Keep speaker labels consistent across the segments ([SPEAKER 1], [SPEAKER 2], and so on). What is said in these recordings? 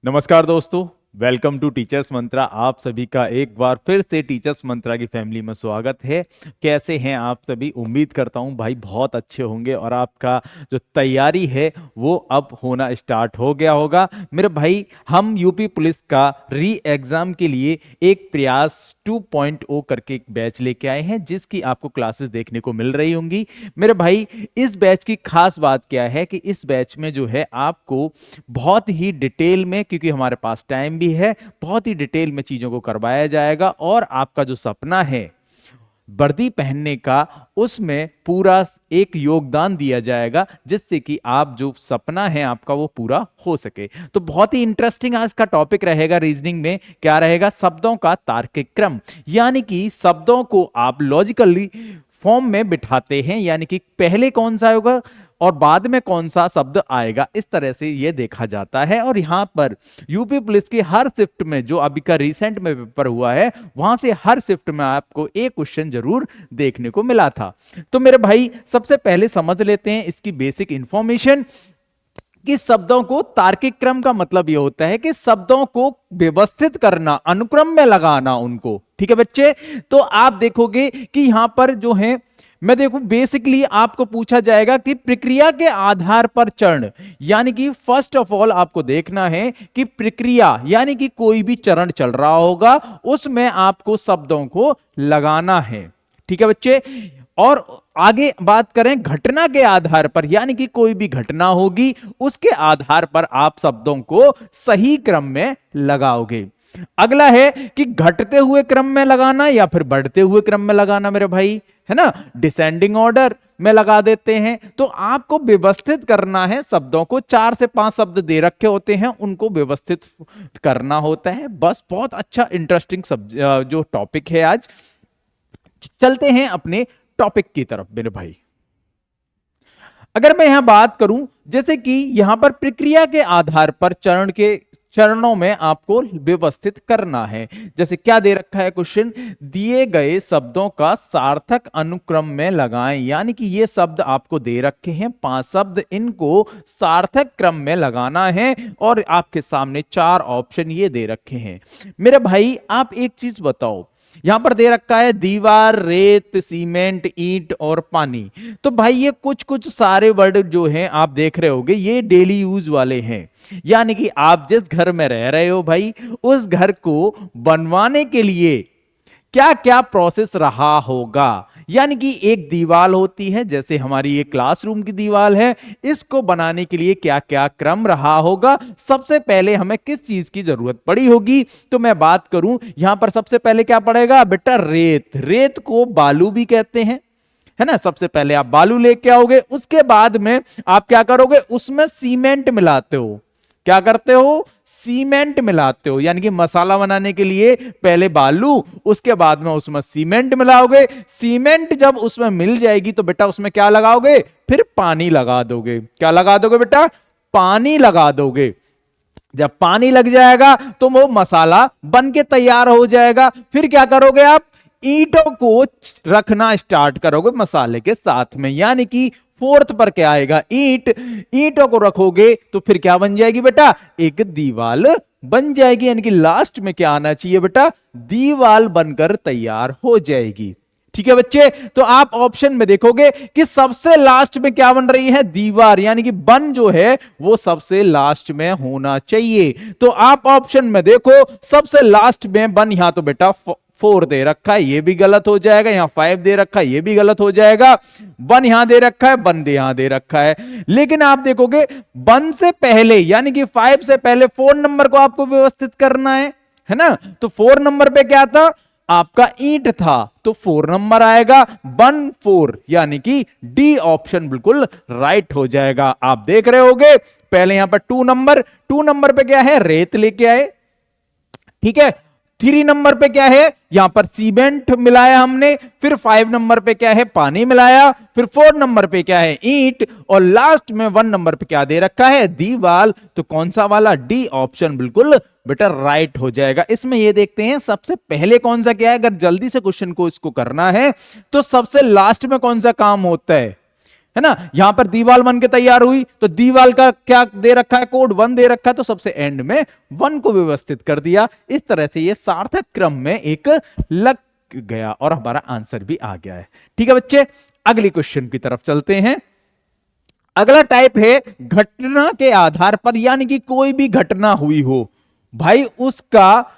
[SPEAKER 1] नमस्कार दोस्तों। Welcome to teachers मंत्रा। आप सभी का एक बार फिर से टीचर्स मंत्रा की फैमिली में स्वागत है। कैसे हैं आप सभी? उम्मीद करता हूं भाई बहुत अच्छे होंगे और आपका जो तैयारी है वो अब होना स्टार्ट हो गया होगा। मेरे भाई, हम यूपी पुलिस का री एग्जाम के लिए एक प्रयास 2.0 करके एक बैच लेके आए हैं, जिसकी आपको क्लासेस देखने को मिल रही होंगी। मेरे भाई, इस बैच की खास बात क्या है कि इस बैच में जो है आपको बहुत ही डिटेल में, क्योंकि हमारे पास टाइम भी है, बहुत ही डिटेल में चीजों को करवाया जाएगा और आपका जो सपना है वर्दी पहनने का, उसमें पूरा एक योगदान दिया जाएगा, जिससे कि आप जो सपना है आपका वो पूरा हो सके। तो बहुत ही इंटरेस्टिंग आज का टॉपिक रहेगा। रीजनिंग में क्या रहेगा? शब्दों का तार्किक क्रम, यानी कि शब्दों को आप लॉजिकली फॉर्म में बिठाते हैं, यानी कि पहले कौन सा होगा और बाद में कौन सा शब्द आएगा, इस तरह से यह देखा जाता है। और यहां पर यूपी पुलिस की हर शिफ्ट में, जो अभी का रिसेंट में पेपर हुआ है, वहां से हर शिफ्ट में आपको एक क्वेश्चन जरूर देखने को मिला था। तो मेरे भाई, सबसे पहले समझ लेते हैं इसकी बेसिक इंफॉर्मेशन कि शब्दों को तार्किक क्रम का मतलब यह होता है कि शब्दों को व्यवस्थित करना, अनुक्रम में लगाना उनको। ठीक है बच्चे? तो आप देखोगे कि यहां पर जो है, मैं देखो बेसिकली आपको पूछा जाएगा कि प्रक्रिया के आधार पर चरण, यानी कि फर्स्ट ऑफ ऑल आपको देखना है कि प्रक्रिया यानी कि कोई भी चरण चल रहा होगा, उसमें आपको शब्दों को लगाना है। ठीक है बच्चे? और आगे बात करें घटना के आधार पर, यानी कि कोई भी घटना होगी उसके आधार पर आप शब्दों को सही क्रम में लगाओगे। अगला है कि घटते हुए क्रम में लगाना या फिर बढ़ते हुए क्रम में लगाना। मेरे भाई, है ना, डिसेंडिंग ऑर्डर में लगा देते हैं। तो आपको व्यवस्थित करना है शब्दों को। 4 से 5 शब्द दे रखे होते हैं, उनको व्यवस्थित करना होता है। बस बहुत अच्छा इंटरेस्टिंग जो टॉपिक है आज। चलते हैं अपने टॉपिक की तरफ मेरे भाई। अगर मैं यहां बात करूं, जैसे कि यहां पर प्रक्रिया के आधार पर चरणों में आपको व्यवस्थित करना है। जैसे क्या दे रखा है क्वेश्चन? दिए गए शब्दों का सार्थक अनुक्रम में लगाएं, यानी कि ये शब्द आपको दे रखे हैं 5 शब्द, इनको सार्थक क्रम में लगाना है और आपके सामने 4 ऑप्शन ये दे रखे हैं। मेरे भाई, आप एक चीज बताओ, यहां पर दे रखा है दीवार, रेत, सीमेंट, ईंट और पानी। तो भाई ये कुछ कुछ सारे वर्ड जो हैं आप देख रहे होगे, ये डेली यूज वाले हैं। यानी कि आप जिस घर में रह रहे हो भाई, उस घर को बनवाने के लिए क्या क्या प्रोसेस रहा होगा। यानी कि एक दीवार होती है, जैसे हमारी ये क्लासरूम की दीवार है, इसको बनाने के लिए क्या क्या क्रम रहा होगा। सबसे पहले हमें किस चीज की जरूरत पड़ी होगी? तो मैं बात करूं, यहां पर सबसे पहले क्या पड़ेगा बेटा? रेत। रेत को बालू भी कहते हैं, है ना। सबसे पहले आप बालू लेके आओगे, उसके बाद में आप क्या करोगे? उसमें सीमेंट मिलाते हो। क्या करते हो? सीमेंट मिलाते हो। यानी कि मसाला बनाने के लिए पहले बालू, उसके बाद में उसमें सीमेंट मिलाओगे। सीमेंट जब उसमें मिल जाएगी तो बेटा उसमें क्या लगाओगे? फिर पानी लगा दोगे। क्या लगा दोगे बेटा? पानी लगा दोगे। जब पानी लग जाएगा तो वो मसाला बन के तैयार हो जाएगा। फिर क्या करोगे आप? ईंटों को रखना स्टार्ट करोगे मसाले के साथ में, यानी कि फोर्थ पर क्या आएगा? ईंट। ईंटों को रखोगे तो फिर क्या बन जाएगी बेटा? एक दीवार बन जाएगी। यानी कि लास्ट में क्या आना चाहिए बेटा? दीवार बनकर तैयार हो जाएगी। ठीक है बच्चे? तो आप ऑप्शन में देखोगे कि सबसे लास्ट में क्या बन रही है? दीवार। यानी कि बन जो है वो सबसे लास्ट में होना चाहिए। तो आप ऑप्शन में देखो, सबसे लास्ट में बन। यहां तो बेटा 4 दे रखा है, ये भी गलत हो जाएगा। यहां 5 दे रखा है, ये भी गलत हो जाएगा। वन यहां दे रखा है, बन यहां दे रखा है। लेकिन आप देखोगे वन से पहले, यानी कि 5 से पहले 4 नंबर को आपको व्यवस्थित करना है ना। तो 4 नंबर पे क्या था? आपका ईंट था, तो 4 नंबर आएगा। 1 4, यानी कि डी ऑप्शन बिल्कुल राइट हो जाएगा। आप देख रहे होगे पहले यहां पर 2 नंबर पे क्या है? रेत लेके आए। ठीक है। 3 नंबर पे क्या है? यहां पर सीमेंट मिलाया हमने। फिर 5 नंबर पे क्या है? पानी मिलाया। फिर 4 नंबर पे क्या है? ईंट। और लास्ट में 1 नंबर पे क्या दे रखा है? दीवार। तो कौन सा वाला? डी ऑप्शन बिल्कुल बेटा राइट हो जाएगा। इसमें ये देखते हैं सबसे पहले कौन सा क्या है। अगर जल्दी से क्वेश्चन को इसको करना है तो सबसे लास्ट में कौन सा काम होता है? है ना। यहां पर दीवाल बन के तैयार हुई तो दीवाल का क्या दे रखा है, कोड 1 दे रखा है, तो सबसे एंड में 1 को व्यवस्थित कर दिया। इस तरह से ये सार्थक क्रम में एक लग गया और हमारा आंसर भी आ गया है। ठीक है बच्चे, अगली क्वेश्चन की तरफ चलते हैं। अगला टाइप है घटना के आधार पर, यानी कि कोई भी घटना हुई हो भाई उसका,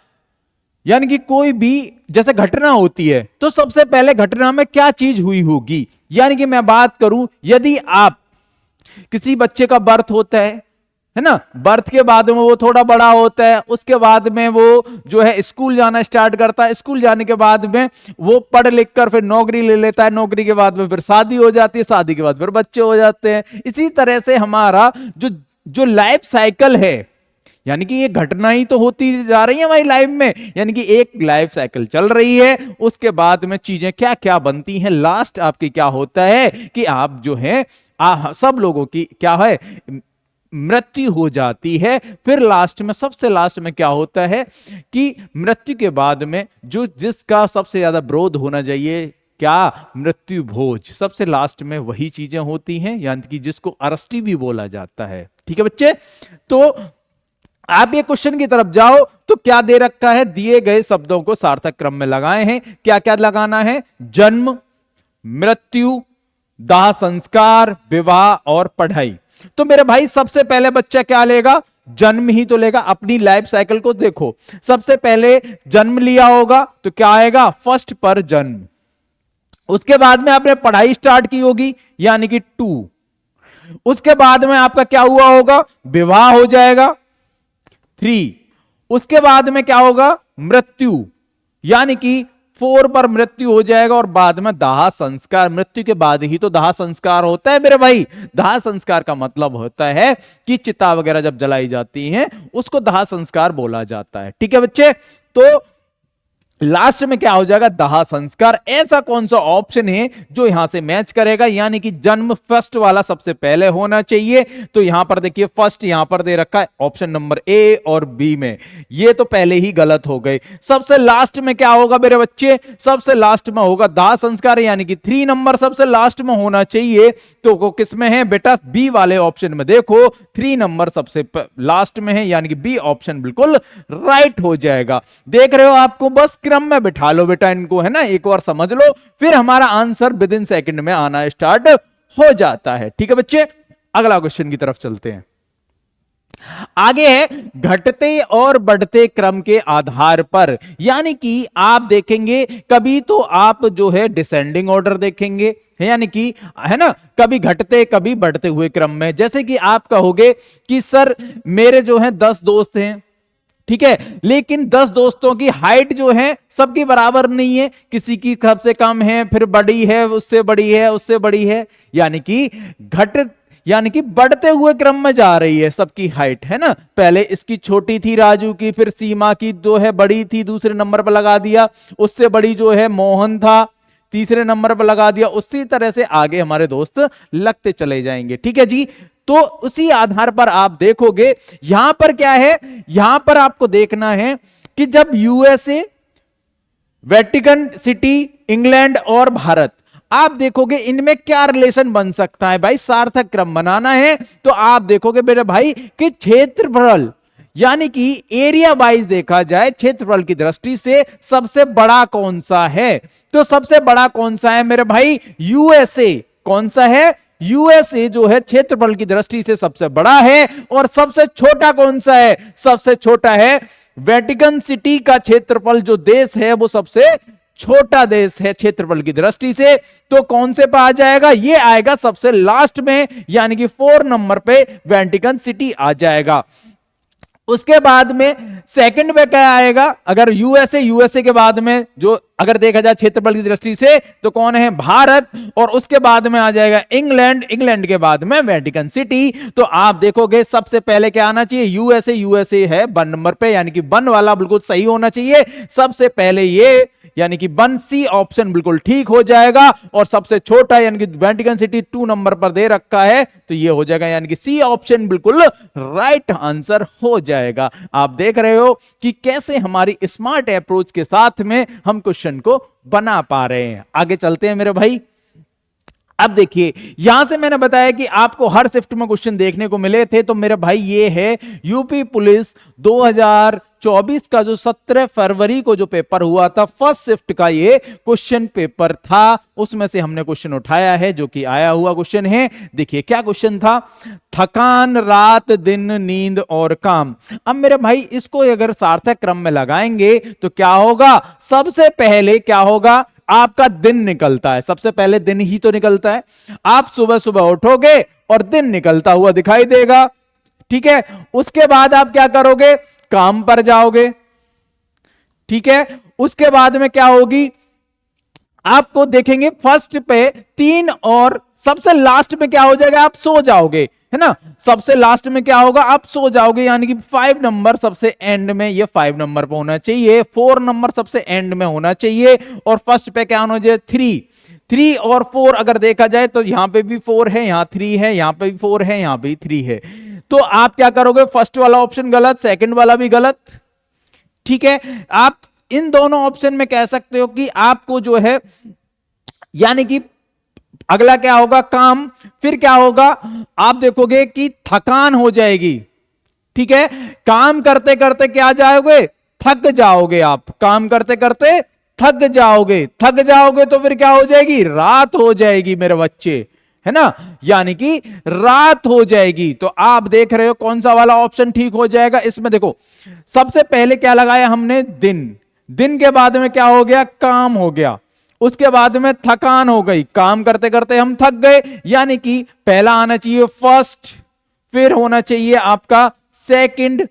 [SPEAKER 1] यानी कि कोई भी जैसे घटना होती है तो सबसे पहले घटना में क्या चीज हुई होगी। यानी कि मैं बात करूं, यदि आप किसी बच्चे का बर्थ होता है ना, बर्थ के बाद में वो थोड़ा बड़ा होता है, उसके बाद में वो जो है स्कूल जाना स्टार्ट करता है, स्कूल जाने के बाद में वो पढ़ लिख कर फिर नौकरी ले लेता है, नौकरी के बाद में फिर शादी हो जाती है, शादी के बाद फिर बच्चे हो जाते हैं। इसी तरह से हमारा जो जो लाइफ साइकिल है, यानी कि ये घटना ही तो होती जा रही है हमारी लाइफ में, यानी कि एक लाइफ साइकिल चल रही है, उसके बाद में चीजें क्या क्या बनती हैं, लास्ट आपकी क्या होता है कि आप जो है सब लोगों की क्या है, मृत्यु हो जाती है। फिर लास्ट में, सबसे लास्ट में क्या होता है कि मृत्यु के बाद में जो जिसका सबसे ज्यादा विरोध होना चाहिए, क्या, मृत्यु भोज, सबसे लास्ट में वही चीजें होती हैं, यानी कि जिसको अरेस्टी भी बोला जाता है। ठीक है बच्चे, तो आप ये क्वेश्चन की तरफ जाओ तो क्या दे रखा है, दिए गए शब्दों को सार्थक क्रम में लगाए हैं। क्या क्या लगाना है, जन्म, मृत्यु, दाह संस्कार, विवाह और पढ़ाई। तो मेरे भाई सबसे पहले बच्चा क्या लेगा, जन्म ही तो लेगा। अपनी लाइफ साइकिल को देखो, सबसे पहले जन्म लिया होगा तो क्या आएगा, फर्स्ट पर जन्म। उसके बाद में आपने पढ़ाई स्टार्ट की होगी यानी कि 2। उसके बाद में आपका क्या हुआ होगा, विवाह हो जाएगा 3। उसके बाद में क्या होगा, मृत्यु, यानी कि 4 पर मृत्यु हो जाएगा और बाद में दाह संस्कार। मृत्यु के बाद ही तो दाह संस्कार होता है मेरे भाई। दाह संस्कार का मतलब होता है कि चिता वगैरह जब जलाई जाती हैं उसको दाह संस्कार बोला जाता है। ठीक है बच्चे, तो लास्ट में क्या हो जाएगा, दाह संस्कार। ऐसा कौन सा ऑप्शन है जो यहां से मैच करेगा, यानी कि जन्म फर्स्ट वाला सबसे पहले होना चाहिए। तो यहां पर देखिए फर्स्ट यहां पर दे रखा है ऑप्शन नंबर ए और बी में, ये तो पहले ही गलत हो गए। सबसे लास्ट में क्या होगा मेरे बच्चे, सबसे लास्ट में होगा दाह संस्कार, यानी कि 3 नंबर सबसे लास्ट में होना चाहिए। तो वो किस में है बेटा, बी वाले ऑप्शन में देखो 3 नंबर सबसे लास्ट में है, यानी कि बी ऑप्शन बिल्कुल राइट हो जाएगा। देख रहे हो, आपको बस क्रम में बिठा लो बेटा इनको, है ना, एक बार समझ लो, फिर हमारा आंसर विद इन सेकंड में आना स्टार्ट हो जाता है। ठीक है बच्चे, अगला क्वेश्चन की तरफ चलते हैं। आगे है घटते और बढ़ते क्रम के आधार पर, यानी कि आप देखेंगे कभी तो आप जो है डिसेंडिंग ऑर्डर देखेंगे, यानी कि है ना, कभी घटते कभी बढ़ते हुए क्रम में। जैसे कि आप कहोगे कि सर मेरे जो है 10 दोस्त हैं, ठीक है, लेकिन 10 दोस्तों की हाइट जो है सबकी बराबर नहीं है, किसी की सबसे कम है, फिर बड़ी है, उससे बड़ी है, उससे बड़ी है, यानी कि यानी कि बढ़ते हुए क्रम में जा रही है सबकी हाइट, है ना। पहले इसकी छोटी थी राजू की, फिर सीमा की जो है बड़ी थी, दूसरे नंबर पर लगा दिया, उससे बड़ी जो है मोहन था, तीसरे नंबर पर लगा दिया। उसी तरह से आगे हमारे दोस्त लगते चले जाएंगे। ठीक है जी, तो उसी आधार पर आप देखोगे यहां पर क्या है, यहां पर आपको देखना है कि जब यूएसए, वेटिकन सिटी, इंग्लैंड और भारत, आप देखोगे इनमें क्या रिलेशन बन सकता है। भाई सार्थक क्रम बनाना है तो आप देखोगे मेरे भाई कि क्षेत्रफल, यानी कि एरिया वाइज देखा जाए क्षेत्रफल की दृष्टि से सबसे बड़ा कौन सा है, तो सबसे बड़ा कौन सा है मेरे भाई, यूएसए। कौन सा है, यूएसए जो है क्षेत्रफल की दृष्टि से सबसे बड़ा है। और सबसे छोटा कौन सा है, सबसे छोटा है वेटिकन सिटी का क्षेत्रफल, जो देश है वो सबसे छोटा देश है क्षेत्रफल की दृष्टि से। तो कौन से पे आ जाएगा, ये आएगा सबसे लास्ट में, यानी कि 4 नंबर पे वेटिकन सिटी आ जाएगा। उसके बाद में सेकंड में क्या आएगा, अगर यूएसए के बाद में जो अगर देखा जाए क्षेत्रफल की दृष्टि से तो कौन है, भारत। और उसके बाद में आ जाएगा इंग्लैंड के बाद में वेटिकन सिटी। तो आप देखोगे सबसे पहले क्या आना चाहिए, यूएसए है 1 नंबर पे, यानी कि 1 वाला बिल्कुल सही होना चाहिए। सबसे पहले ये, यानी कि 1 सी ऑप्शन बिल्कुल ठीक हो जाएगा। और सबसे छोटा यानी कि वेटिकन सिटी 2 नंबर पर दे रखा है तो ये हो जाएगा, यानी कि सी ऑप्शन बिल्कुल राइट आंसर हो जाएगा। आप देख रहे हो कि कैसे हमारी स्मार्ट अप्रोच के साथ में हम क्वेश्चन को बना पा रहे हैं। आगे चलते हैं मेरे भाई। अब देखिए यहां से मैंने बताया कि आपको हर शिफ्ट में क्वेश्चन देखने को मिले थे, तो मेरे भाई ये है यूपी पुलिस 2024 का जो 17 फरवरी को जो पेपर हुआ था, फर्स्ट शिफ्ट का ये क्वेश्चन पेपर था, उसमें से हमने क्वेश्चन उठाया है जो कि आया हुआ क्वेश्चन है। देखिए क्या क्वेश्चन था, थकान, रात, दिन, नींद और काम। अब मेरे भाई इसको अगर सार्थक क्रम में लगाएंगे तो क्या होगा, सबसे पहले क्या होगा, आपका दिन निकलता है, सबसे पहले दिन ही तो निकलता है। आप सुबह सुबह उठोगे और दिन निकलता हुआ दिखाई देगा, ठीक है। उसके बाद आप क्या करोगे, काम पर जाओगे, ठीक है। उसके बाद में क्या होगी, आपको देखेंगे फर्स्ट पे 3 और सबसे लास्ट में क्या हो जाएगा, आप सो जाओगे, है ना। सबसे लास्ट में क्या होगा, आप सो जाओगे, यानी कि 5 नंबर सबसे एंड में, ये 5 नंबर पे होना चाहिए, 4 नंबर सबसे एंड में होना चाहिए, और फर्स्ट पे क्या होना चाहिए, 3 और 4 अगर देखा जाए तो यहां पे भी 4 है, यहां 3 है, यहां पे भी 4 है, यहां पे भी 3 है। तो आप क्या करोगे, फर्स्ट वाला ऑप्शन गलत, सेकंड वाला भी गलत, ठीक है। आप इन दोनों ऑप्शन में कह सकते हो कि आपको जो है, यानी कि अगला क्या होगा, काम, फिर क्या होगा, आप देखोगे कि थकान हो जाएगी, ठीक है। काम करते करते क्या जाओगे, थक जाओगे, आप काम करते करते थक जाओगे तो फिर क्या हो जाएगी, रात हो जाएगी मेरे बच्चे, है ना, यानी कि रात हो जाएगी। तो आप देख रहे हो कौन सा वाला ऑप्शन ठीक हो जाएगा। इसमें देखो सबसे पहले क्या लगाया हमने, दिन के बाद में क्या हो गया, काम हो गया, उसके बाद में थकान हो गई, काम करते करते हम थक गए, यानी कि पहला आना चाहिए फर्स्ट, फिर होना चाहिए आपका सेकंड,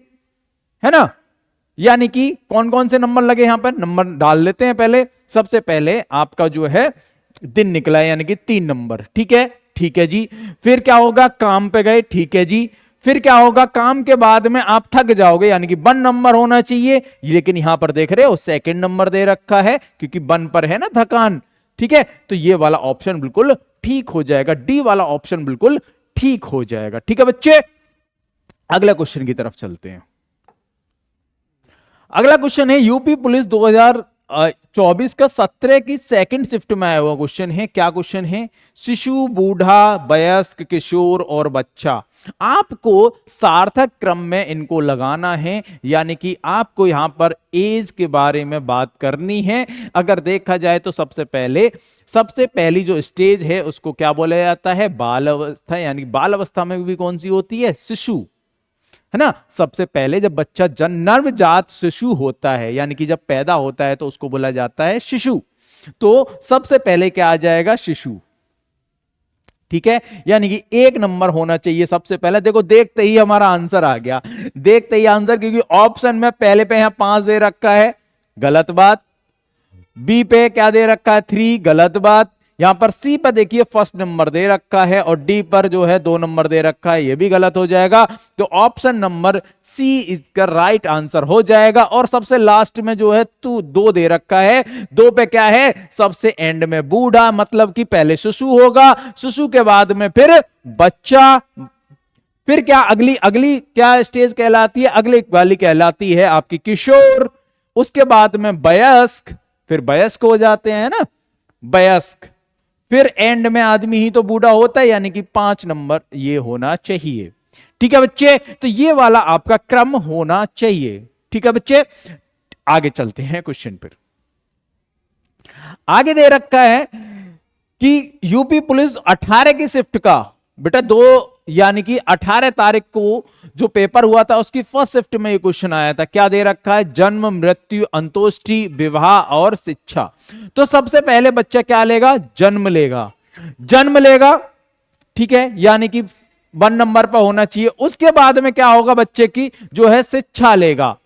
[SPEAKER 1] है ना। यानी कि कौन कौन से नंबर लगे, यहां पर नंबर डाल लेते हैं। पहले सबसे पहले आपका जो है दिन निकला है, यानी कि 3 नंबर, ठीक है जी। फिर क्या होगा, काम पे गए, ठीक है जी। फिर क्या होगा, काम के बाद में आप थक जाओगे, यानी कि 1 नंबर होना चाहिए, लेकिन यहां पर देख रहे हो सेकंड नंबर दे रखा है, क्योंकि 1 पर है ना थकान, ठीक है। तो ये वाला ऑप्शन बिल्कुल ठीक हो जाएगा, डी वाला ऑप्शन बिल्कुल ठीक हो जाएगा, ठीक है बच्चे। अगला क्वेश्चन की तरफ चलते हैं। अगला क्वेश्चन है यूपी पुलिस 2024 का 17 की सेकंड शिफ्ट में आया हुआ क्वेश्चन है। क्या क्वेश्चन है, शिशु, बूढ़ा, वयस्क, किशोर और बच्चा। आपको सार्थक क्रम में इनको लगाना है, यानी कि आपको यहां पर एज के बारे में बात करनी है। अगर देखा जाए तो सबसे पहली जो स्टेज है उसको क्या बोला जाता है, बाल अवस्था, यानी बाल अवस्था में भी कौन सी होती है, शिशु, है ना। सबसे पहले जब बच्चा नवजात शिशु होता है, यानी कि जब पैदा होता है तो उसको बोला जाता है शिशु। तो सबसे पहले क्या आ जाएगा, शिशु, ठीक है। यानी कि 1 नंबर होना चाहिए सबसे पहले। देखो देखते ही हमारा आंसर आ गया, देखते ही आंसर, क्योंकि ऑप्शन में पहले पे यहां 5 दे रखा है, गलत बात। बी पे क्या दे रखा है, 3, गलत बात। यहां पर सी पर देखिए फर्स्ट नंबर दे रखा है, और डी पर जो है 2 नंबर दे रखा है, यह भी गलत हो जाएगा। तो ऑप्शन नंबर सी इसका राइट आंसर हो जाएगा। और सबसे लास्ट में जो है 2 दे रखा है, 2 पे क्या है, सबसे एंड में बूढ़ा, मतलब कि पहले शिशु होगा, शिशु के बाद में फिर बच्चा, फिर क्या अगली क्या स्टेज कहलाती है, अगली वाली कहलाती है आपकी किशोर, उसके बाद में वयस्क, फिर वयस्क हो जाते हैं ना, वयस्क, फिर एंड में आदमी ही तो बूढ़ा होता है, यानी कि 5 नंबर ये होना चाहिए, ठीक है बच्चे। तो ये वाला आपका क्रम होना चाहिए, ठीक है बच्चे। आगे चलते हैं क्वेश्चन पर। आगे दे रखा है कि यूपी पुलिस 18 की शिफ्ट का, बेटा 2 यानी कि 18 तारीख को जो पेपर हुआ था उसकी फर्स्ट शिफ्ट में ये क्वेश्चन आया था। क्या दे रखा है, जन्म, मृत्यु, अंतोष्टि, विवाह और शिक्षा। तो सबसे पहले बच्चा क्या लेगा, जन्म लेगा, ठीक है, यानी कि 1 नंबर पर होना चाहिए। उसके बाद में क्या होगा, बच्चे की जो है शिक्षा लेगा,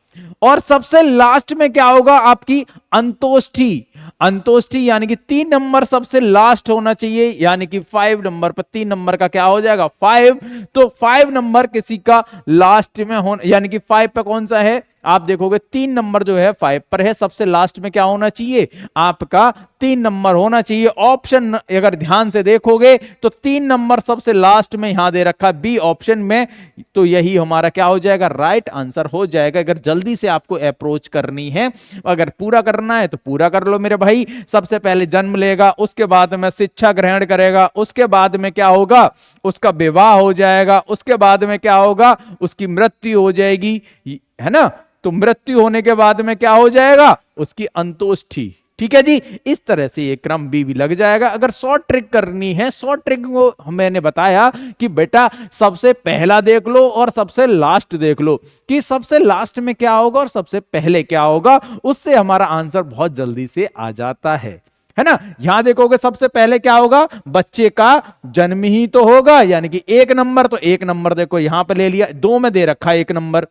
[SPEAKER 1] और सबसे लास्ट में क्या होगा, आपकी अंतोष्टि, यानी कि 3 नंबर सबसे लास्ट होना चाहिए, यानी कि 5 नंबर पर 3 नंबर का क्या हो जाएगा, 5। तो 5 नंबर किसी का लास्ट में हो, यानी कि 5 पे कौन सा है, आप देखोगे 3 नंबर जो है 5 पर है, सबसे लास्ट में क्या होना चाहिए आपका 3 नंबर होना चाहिए। ऑप्शन अगर ध्यान से देखोगे तो 3 नंबर सबसे लास्ट में यहां दे रखा बी ऑप्शन में, तो यही हमारा क्या हो जाएगा राइट आंसर हो जाएगा। अगर जल्दी से आपको अप्रोच करनी है, अगर पूरा करना है तो पूरा कर लो मेरे भाई। सबसे पहले जन्म लेगा, उसके बाद में शिक्षा ग्रहण करेगा, उसके बाद में क्या होगा उसका विवाह हो जाएगा, उसके बाद में क्या होगा उसकी मृत्यु हो जाएगी, है ना। तो मृत्यु होने के बाद में क्या हो जाएगा उसकी अंतोष्ठी। ठीक है जी, इस तरह से ये क्रम भी लग जाएगा। अगर शॉर्ट ट्रिक करनी है, शॉर्ट ट्रिक को मैंने बताया कि बेटा सबसे पहला देख लो और सबसे लास्ट देख लो कि सबसे लास्ट में क्या होगा और सबसे पहले क्या होगा, उससे हमारा आंसर बहुत जल्दी से आ जाता है ना। यहां देखोगे सबसे पहले क्या होगा बच्चे का जन्म ही तो होगा, यानी कि 1 नंबर, तो 1 नंबर देखो यहां पे ले लिया, 2 में दे रखा है 1 नंबर,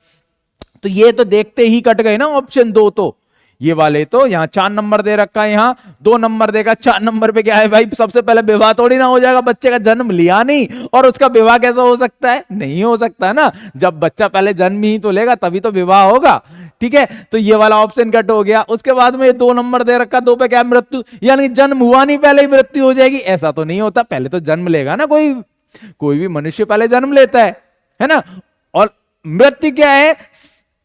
[SPEAKER 1] तो ये तो देखते ही कट गए ना ऑप्शन 2, तो ये वाले तो यहां 4 नंबर दे रखा है, यहां 2 नंबर देगा, 4 नंबर पे क्या है भाई सबसे पहले विवाह थोड़ी ना हो जाएगा, बच्चे का जन्म लिया नहीं और उसका विवाह कैसे हो सकता है, नहीं हो सकता है ना। जब बच्चा पहले जन्म ही तो लेगा तभी तो विवाह होगा। ठीक है, तो ये वाला ऑप्शन कट हो गया। उसके बाद में 2 नंबर दे रखा, 2 पे क्या मृत्यु, यानी जन्म हुआ नहीं पहले ही मृत्यु हो जाएगी, ऐसा तो नहीं होता, पहले तो जन्म लेगा ना, कोई भी मनुष्य पहले जन्म लेता है ना। और मृत्यु क्या है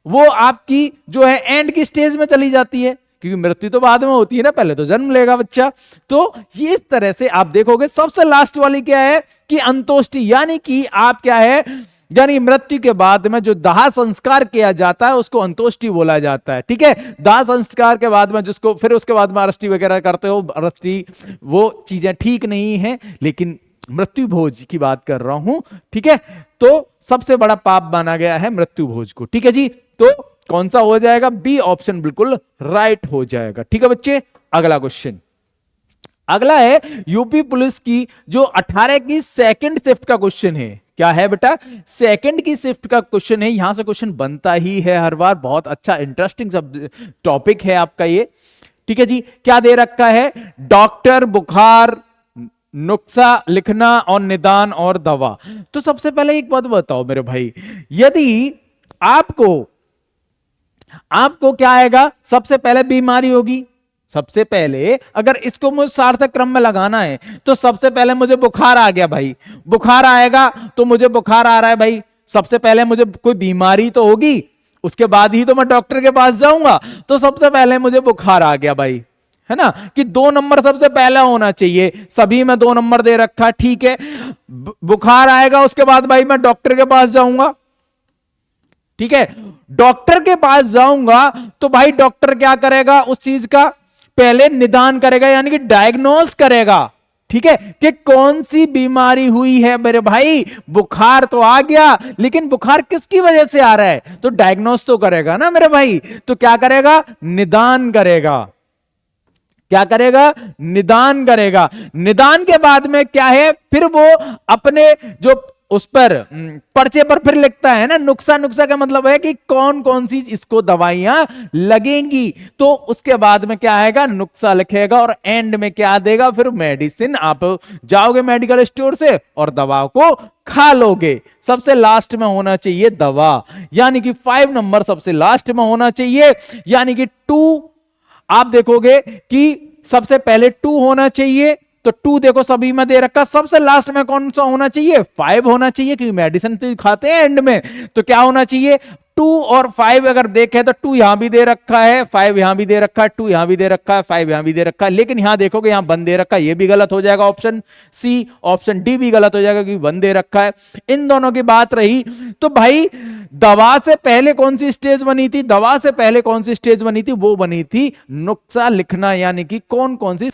[SPEAKER 1] वो आपकी जो है एंड की स्टेज में चली जाती है, क्योंकि मृत्यु तो बाद में होती है ना, पहले तो जन्म लेगा बच्चा। तो ये इस तरह से आप देखोगे सबसे लास्ट वाली क्या है कि अंतोष्टि, यानी कि आप क्या है, यानी मृत्यु के बाद में जो दाह संस्कार किया जाता है उसको अंतोष्टि बोला जाता है। ठीक है, दाह संस्कार के बाद में जिसको फिर उसके बाद में अरष्टी वगैरह करते हो, अरष्टी वो चीजें ठीक नहीं है, लेकिन मृत्यु भोज की बात कर रहा हूं। ठीक है, तो सबसे बड़ा पाप माना गया है मृत्यु भोज को। ठीक है जी, तो कौन सा हो जाएगा, बी ऑप्शन बिल्कुल राइट हो जाएगा। ठीक है बच्चे, अगला क्वेश्चन, अगला है यूपी पुलिस की जो 18 की सेकंड शिफ्ट का क्वेश्चन है। क्या है बेटा, सेकंड की शिफ्ट का क्वेश्चन है, यहां से क्वेश्चन बनता ही है हर बार, बहुत अच्छा इंटरेस्टिंग सब टॉपिक है आपका ये। ठीक है जी, क्या दे रखा है, डॉक्टर, बुखार, नुस्खा लिखना और निदान और दवा। तो सबसे पहले एक बात बताओ मेरे भाई, यदि आपको क्या आएगा, सबसे पहले बीमारी होगी, सबसे पहले अगर इसको मुझे सार्थक क्रम में लगाना है तो सबसे पहले मुझे बुखार आ गया भाई, बुखार आएगा तो मुझे बुखार आ रहा है भाई, सबसे पहले मुझे कोई बीमारी तो होगी, उसके बाद ही तो मैं डॉक्टर के पास जाऊंगा, तो सबसे पहले मुझे बुखार आ गया भाई, है ना, कि 2 नंबर सबसे पहला होना चाहिए, सभी में 2 नंबर दे रखा। ठीक है, बुखार आएगा उसके बाद भाई मैं डॉक्टर के पास जाऊंगा। ठीक है, डॉक्टर के पास जाऊंगा तो भाई डॉक्टर क्या करेगा, उस चीज का पहले निदान करेगा, यानी कि डायग्नोस करेगा। ठीक है, कि कौन सी बीमारी हुई है मेरे भाई, बुखार तो आ गया लेकिन बुखार किसकी वजह से आ रहा है, तो डायग्नोस तो करेगा ना मेरे भाई, तो क्या करेगा, निदान करेगा। क्या करेगा, निदान करेगा। निदान के बाद में क्या है, फिर वो अपने जो उस पर पर्चे पर फिर लिखता है ना, नुस्खा का मतलब है कि कौन कौन सी इसको दवाइयां लगेंगी, तो उसके बाद में क्या आएगा, नुस्खा लिखेगा और एंड में क्या देगा, फिर मेडिसिन, आप जाओगे मेडिकल स्टोर से और दवा को खा लोगे। सबसे लास्ट में होना चाहिए दवा, यानी कि 5 नंबर सबसे लास्ट में होना चाहिए, यानी कि 2 आप देखोगे कि सबसे पहले 2 होना चाहिए, तो 2 देखो सभी में दे रखा, सबसे लास्ट में कौन सा होना चाहिए, 5 होना चाहिए, क्योंकि मेडिसिन तो खाते हैं एंड में, तो क्या होना चाहिए 2 और 5 अगर देखें तो 2 यहां भी दे रखा है, 5 यहां भी दे रखा है, 2 यहां भी दे रखा है, 5 यहां भी दे रखा है, लेकिन यहां देखोगे यहां 1 दे रखा है, ये भी गलत हो जाएगा, ऑप्शन सी, ऑप्शन डी भी गलत हो जाएगा क्योंकि 1 दे रखा है। इन दोनों की बात रही, तो भाई दवा से पहले कौन सी स्टेज बनी थी, दवा से पहले कौन सी स्टेज बनी थी, वो बनी थी नुस्खा लिखना, यानी कि कौन कौन सी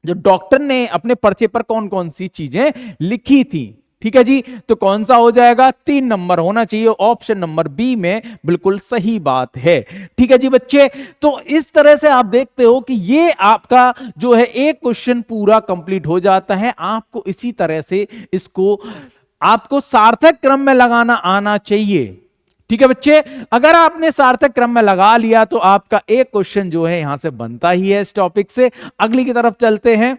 [SPEAKER 1] जो डॉक्टर ने अपने पर्चे पर कौन कौन सी चीजें लिखी थी। ठीक है जी, तो कौन सा हो जाएगा, 3 नंबर होना चाहिए, ऑप्शन नंबर बी में बिल्कुल सही बात है। ठीक है जी बच्चे, तो इस तरह से आप देखते हो कि ये आपका जो है एक क्वेश्चन पूरा कंप्लीट हो जाता है। आपको इसी तरह से इसको आपको सार्थक क्रम में लगाना आना चाहिए। ठीक है बच्चे, अगर आपने सार्थक क्रम में लगा लिया तो आपका एक क्वेश्चन जो है यहां से बनता ही है इस टॉपिक से। अगली की तरफ चलते हैं।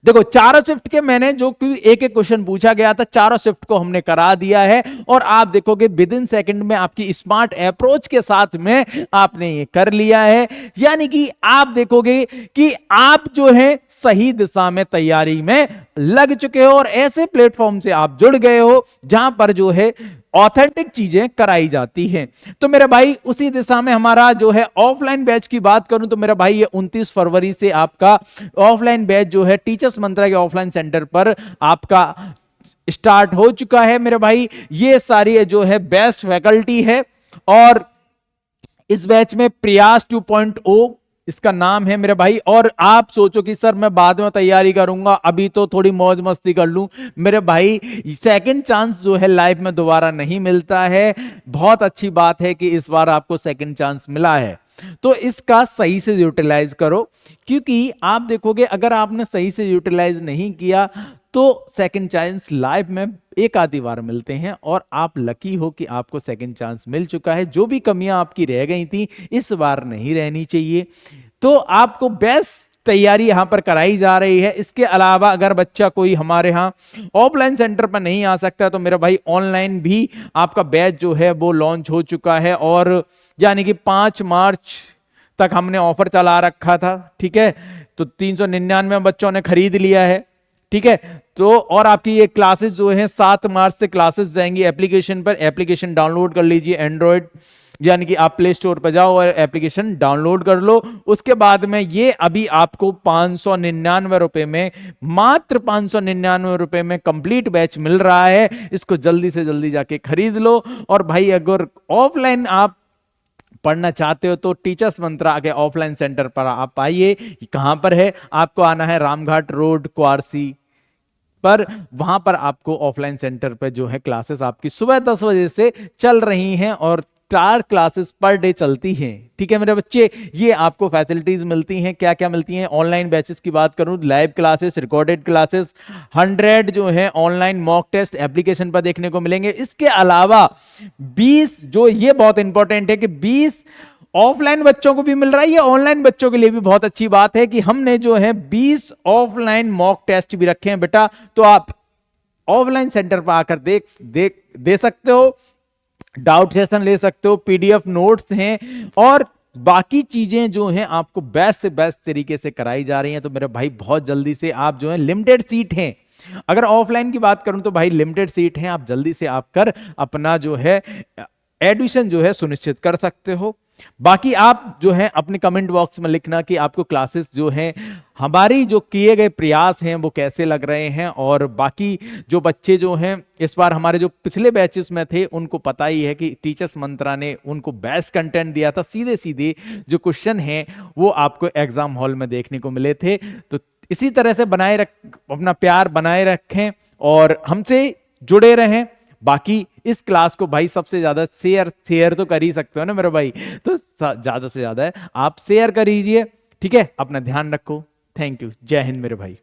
[SPEAKER 1] देखो चारों शिफ्ट के मैंने जो एक एक क्वेश्चन पूछा गया था चारों शिफ्ट को हमने करा दिया है और आप देखोगे विद इन सेकंड में आपकी स्मार्ट अप्रोच के साथ में आपने ये कर लिया है। यानी कि आप देखोगे कि आप जो है सही दिशा में तैयारी में लग चुके हो और ऐसे प्लेटफॉर्म से आप जुड़ गए हो जहां पर जो है ऑथेंटिक चीजें कराई जाती हैं। तो मेरे भाई उसी दिशा में हमारा जो है ऑफलाइन बैच की बात करूं तो मेरा भाई ये 29 फरवरी से आपका ऑफलाइन बैच जो है टीचर्स मंत्रा के ऑफलाइन सेंटर पर आपका स्टार्ट हो चुका है। मेरे भाई ये सारी जो है बेस्ट फैकल्टी है और इस बैच में प्रयास 2.0 इसका नाम है मेरे भाई। और आप सोचो कि सर मैं बाद में तैयारी करूंगा, अभी तो थोड़ी मौज मस्ती कर लूं। मेरे भाई सेकंड चांस जो है लाइफ में दोबारा नहीं मिलता है। बहुत अच्छी बात है कि इस बार आपको सेकंड चांस मिला है, तो इसका सही से यूटिलाइज करो, क्योंकि आप देखोगे अगर आपने सही से यूटिलाइज नहीं किया तो सेकंड चांस लाइफ में एक आधी बार मिलते हैं और आप लकी हो कि आपको सेकंड चांस मिल चुका है। जो भी कमियां आपकी रह गई थी इस बार नहीं रहनी चाहिए। तो आपको बेस्ट तैयारी यहां पर कराई जा रही है। इसके अलावा अगर बच्चा कोई हमारे यहां ऑफलाइन सेंटर पर नहीं आ सकता तो मेरा भाई ऑनलाइन भी आपका बैच जो है वो लॉन्च हो चुका है और यानी कि 5 मार्च तक हमने ऑफर चला रखा था। ठीक है, तो 399 बच्चों ने खरीद लिया है। ठीक है, तो और आपकी ये क्लासेस जो है 7 मार्च से क्लासेस जाएंगी एप्लीकेशन पर। एप्लीकेशन डाउनलोड कर लीजिए एंड्रॉइड, यानी कि आप प्ले स्टोर पर जाओ और एप्लीकेशन डाउनलोड कर लो। उसके बाद में ये अभी आपको 599 रुपए में, मात्र 599 रुपए में कंप्लीट बैच मिल रहा है। इसको जल्दी से जल्दी जाके खरीद लो। और भाई अगर ऑफलाइन आप पढ़ना चाहते हो तो टीचर्स मंत्रा के ऑफलाइन सेंटर पर आप आइए। कहां पर है? आपको आना है रामघाट रोड क्वारसी पर। वहां पर आपको ऑफलाइन सेंटर पर जो है क्लासेस आपकी सुबह 10 बजे से चल रही हैं और 4 क्लासेस पर डे चलती हैं। ठीक है मेरे बच्चे, ये आपको फैसिलिटीज मिलती हैं। क्या क्या मिलती हैं? ऑनलाइन बैचेस की बात करूं, लाइव क्लासेस, रिकॉर्डेड क्लासेस, 100 जो है ऑनलाइन मॉक टेस्ट एप्लीकेशन पर देखने को मिलेंगे। इसके अलावा 20 जो ये बहुत इंपॉर्टेंट है कि 20 ऑफलाइन बच्चों को भी मिल रहा है। ये ऑनलाइन बच्चों के लिए भी बहुत अच्छी बात है कि हमने जो है 20 ऑफलाइन मॉक टेस्ट भी रखे हैं बेटा, तो आप ऑफलाइन सेंटर पर आकर दे सकते हो, डाउट सेशन ले सकते हो, पीडीएफ नोट्स हैं और बाकी चीजें जो हैं आपको बेस्ट से बेस्ट तरीके से कराई जा रही हैं। तो मेरे भाई बहुत जल्दी से आप जो है, लिमिटेड सीट हैं। अगर ऑफलाइन की बात करूं तो भाई लिमिटेड सीट हैं, आप जल्दी से आप कर अपना जो है एडमिशन जो है सुनिश्चित कर सकते हो। बाकी आप जो है अपने कमेंट बॉक्स में लिखना कि आपको क्लासेस जो हैं, हमारी जो किए गए प्रयास हैं वो कैसे लग रहे हैं। और बाकी जो बच्चे जो हैं इस बार हमारे जो पिछले बैचेस में थे उनको पता ही है कि टीचर्स मंत्रा ने उनको बेस्ट कंटेंट दिया था। सीधे सीधे जो क्वेश्चन हैं वो आपको एग्जाम हॉल में देखने को मिले थे। तो इसी तरह से अपना प्यार बनाए रखें और हमसे जुड़े रहें। बाकी इस क्लास को भाई सबसे ज्यादा शेयर तो कर ही सकते हो ना मेरे भाई, तो ज्यादा से ज्यादा आप शेयर कर लीजिए। ठीक है, अपना ध्यान रखो। Thank you. जय हिंद मेरे भाई।